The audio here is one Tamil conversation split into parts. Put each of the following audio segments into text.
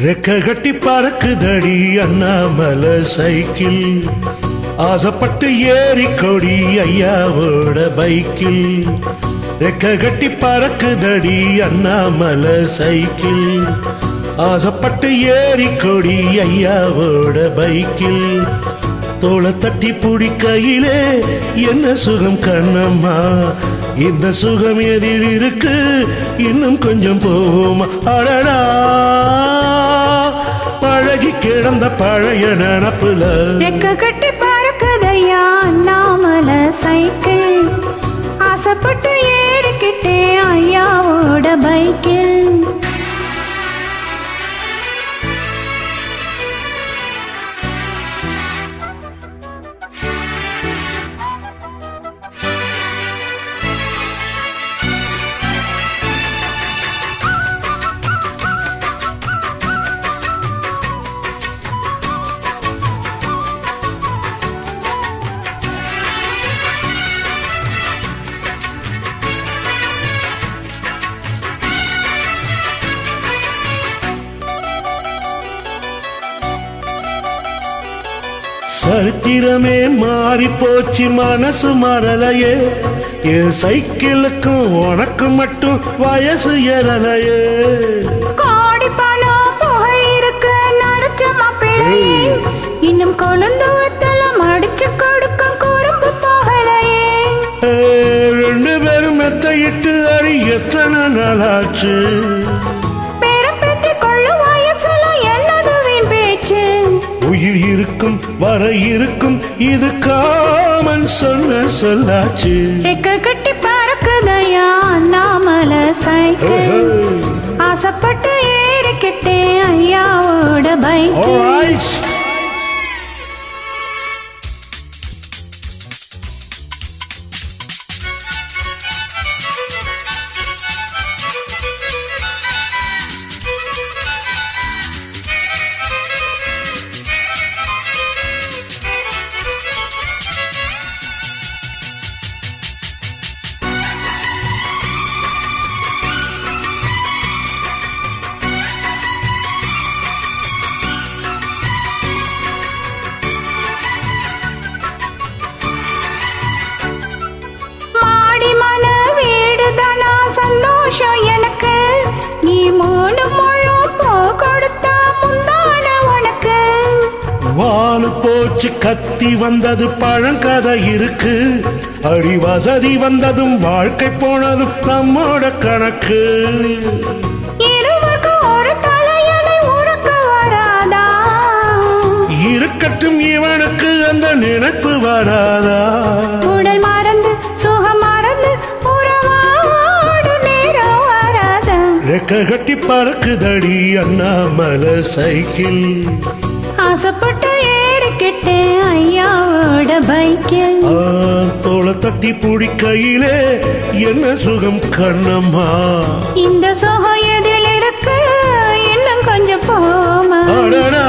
ரெக்க கட்டி பறக்குதடி அண்ணாமலை சைக்கிள், ஆசைப்பட்டு ஏறி கொடி ஐயாவோட பைக்கில். ரெக்க கட்டி பறக்குதடி அண்ணாமலை சைக்கிள், ஆசைப்பட்டு ஏறி கொடி ஐயாவோட பைக்கில். தோளை தட்டி பிடிக்கையிலே என்ன சுகம் கண்ணம்மா, இந்த சுகம் எதில் இருக்கு இன்னும் கொஞ்சம் போமா. அடடா பழகி கிடந்த பழைய நினப்புல ரெக்க கட்டி பறக்குதையா அண்ணாமலை சைக்கிள், ஆசைப்பட்டு ஏறிக்கிட்டே ஐயாவோட பைக்கில். சரித்திரமே மாறி போச்சு மனசு மறலையே, என் சைக்கிளுக்கும் உனக்கு மட்டும் வயசு ஏறலையே. கோடி பணம் புகை இருக்கு நடிச்ச மாப்பிள்ளையே, இன்னும் கொழுந்து வத்தலம் அடிச்சு கொடுக்கும் குறும்பு போகலையே. ரெண்டு பேரும் மெத்தையிட்டு அடி எத்தனை நாளாச்சு, உயிர் இருக்கும் வர இருக்கும் இது காமன் சொன்ன சொல்லாச்சு. ரெக்க கட்டி பறக்குதையா அண்ணாமலை சைக்கிள், ஆசைப்பட்டு ஏறிக்கிட்டே ஐயாவோட பைக். எனக்கு நீ மூணு முழு பூ கொடுத்தா முந்தான உனக்கு. வாழு போச்சு கத்தி வந்தது பழங்கதை இருக்கு, அடி வசதி வந்ததும் வாழ்க்கை போனதும் நம்மோட கணக்கு. இருவருக்கு ஒரு தலையணை உறக்க வராதா, இருக்கட்டும் இவனுக்கு அந்த நினைப்பு வராதா. உடல் மறந்து சுகம் மறந்து உறவாடு நேரம் வராதா. ரெக்க கட்டி பறக்குதடி அண்ணாமலை சைக்கிள், ஆசைப்பட்டு ஏறிக்கிட்டே ஐயாவோட பைக்கில். தோளை தட்டி பிடிக்கையிலே என்ன சுகம் கண்ணம்மா, இந்த சுகம் எதில் இருக்கு இன்னும் கொஞ்சம் போமா. அடடா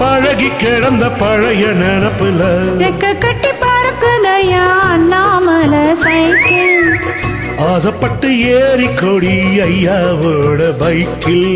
பழகி கிடந்த பழைய நினப்புல ரெக்க கட்டி பறக்குதையா அண்ணாமலை சைக்கிள், ஆசைப்பட்டு ஏறி கொடி ஐயாவோட பைக்கில்.